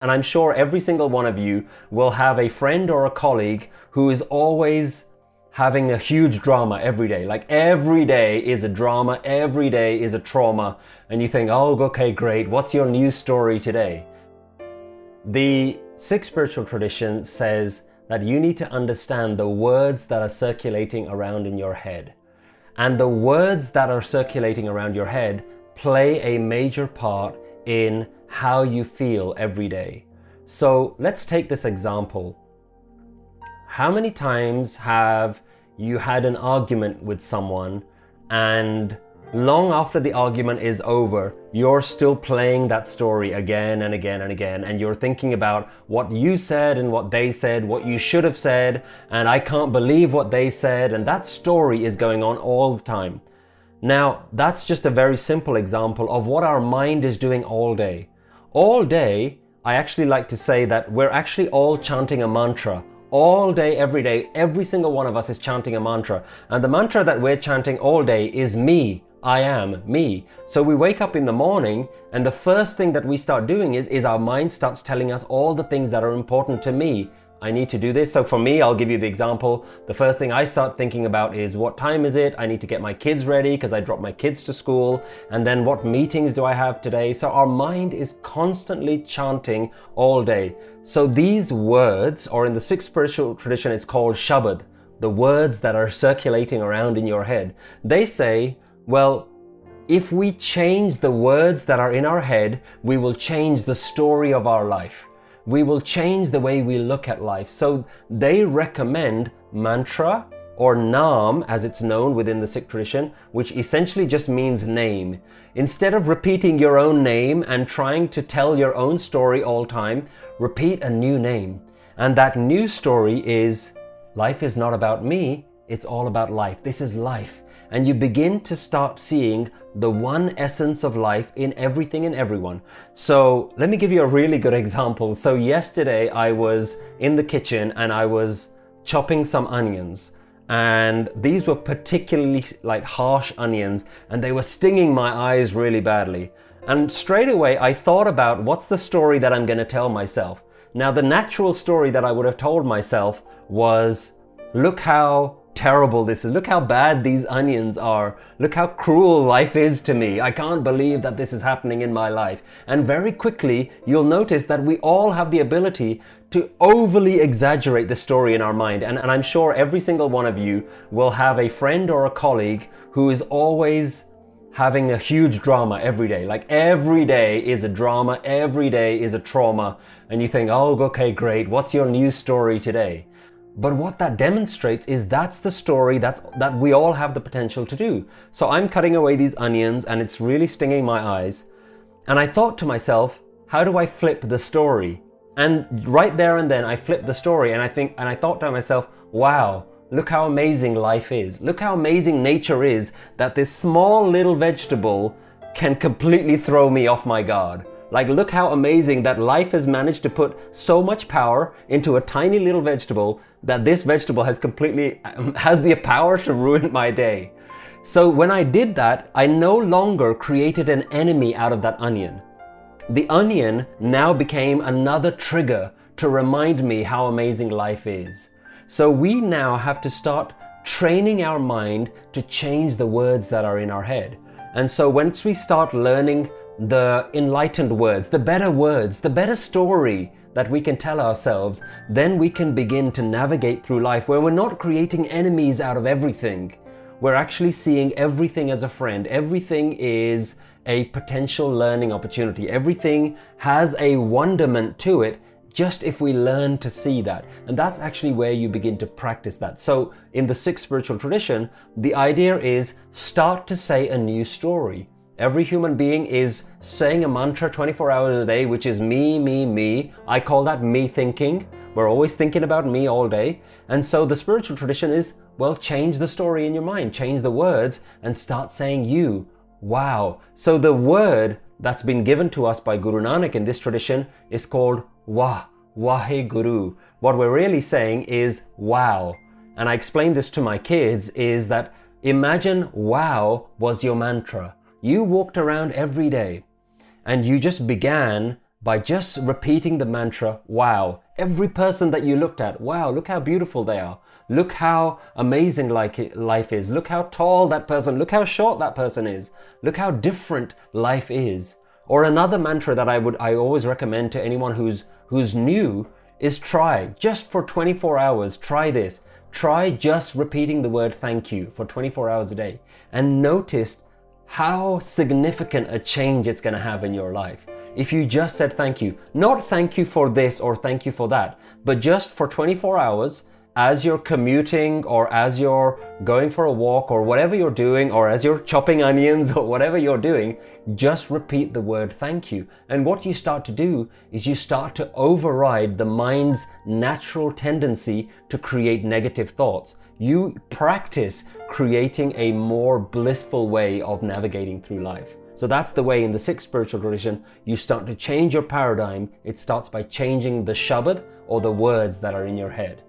And I'm sure every single one of you will have a friend or a colleague who is always having a huge drama every day. Like every day is a drama, every day is a trauma. And you think, oh, okay, great. What's your news story today? The Sikh spiritual tradition says that you need to understand the words that are circulating around in your head. And the words that are circulating around your head play a major part in how you feel every day. So let's take this example. How many times have you had an argument with someone and long after the argument is over, you're still playing that story again and again and again, and you're thinking about what you said and what they said, what you should have said, and I can't believe what they said, and that story is going on all the time. Now, that's just a very simple example of what our mind is doing all day. All day, I actually like to say that we're actually all chanting a mantra. All day, every single one of us is chanting a mantra. And the mantra that we're chanting all day is me. I am me. So we wake up in the morning and the first thing that we start doing is our mind starts telling us all the things that are important to me. I need to do this. So for me, I'll give you the example. The first thing I start thinking about is what time is it? I need to get my kids ready because I drop my kids to school. And then what meetings do I have today? So our mind is constantly chanting all day. So these words, or in the Sikh spiritual tradition, it's called Shabad, the words that are circulating around in your head. They say, well, if we change the words that are in our head, we will change the story of our life. We will change the way we look at life. So they recommend mantra, or naam as it's known within the Sikh tradition, which essentially just means name. Instead of repeating your own name and trying to tell your own story all time, repeat a new name. And that new story is, life is not about me, it's all about life. This is life. And you begin to start seeing the one essence of life in everything and everyone. So let me give you a really good example. So yesterday I was in the kitchen and I was chopping some onions. And these were particularly like harsh onions and they were stinging my eyes really badly. And straight away I thought about what's the story that I'm going to tell myself. Now the natural story that I would have told myself was, look how terrible this is. Look how bad these onions are. Look how cruel life is to me. I can't believe that this is happening in my life. And very quickly, you'll notice that we all have the ability to overly exaggerate the story in our mind. And I'm sure every single one of you will have a friend or a colleague who is always having a huge drama every day. Like every day is a drama, every day is a trauma. And you think, oh, okay, great. What's your news story today? But what that demonstrates is that's the story that we all have the potential to do. So I'm cutting away these onions and it's really stinging my eyes. And I thought to myself, how do I flip the story? And right there and then I flipped the story and I thought to myself, wow, look how amazing life is. Look how amazing nature is that this small little vegetable can completely throw me off my guard. Like, look how amazing that life has managed to put so much power into a tiny little vegetable that this vegetable has the power to ruin my day. So when I did that, I no longer created an enemy out of that onion. The onion now became another trigger to remind me how amazing life is. So we now have to start training our mind to change the words that are in our head. And so once we start learning the enlightened words, the better story that we can tell ourselves, then we can begin to navigate through life where we're not creating enemies out of everything. We're actually seeing everything as a friend. Everything is a potential learning opportunity. Everything has a wonderment to it, just if we learn to see that. And that's actually where you begin to practice that. So in the Sikh spiritual tradition, the idea is start to say a new story. Every human being is saying a mantra 24 hours a day, which is me, me, me. I call that me thinking. We're always thinking about me all day. And so the spiritual tradition is, well, change the story in your mind, change the words and start saying you. Wow. So the word that's been given to us by Guru Nanak in this tradition is called Wah, Wahe Guru. What we're really saying is wow. And I explained this to my kids is that imagine wow was your mantra. You walked around every day and you just began by just repeating the mantra, wow. Every person that you looked at, wow, look how beautiful they are. Look how amazing life is. Look how tall that person, look how short that person is. Look how different life is. Or another mantra that I always recommend to anyone who's new is try, just for 24 hours, try this. Try just repeating the word thank you for 24 hours a day and notice how significant a change it's going to have in your life. If you just said thank you, not thank you for this or thank you for that, but just for 24 hours, as you're commuting or as you're going for a walk or whatever you're doing, or as you're chopping onions or whatever you're doing, just repeat the word thank you. And what you start to do is you start to override the mind's natural tendency to create negative thoughts. You practice creating a more blissful way of navigating through life. So that's the way in the sixth spiritual tradition you start to change your paradigm. It starts by changing the shabad, or the words that are in your head.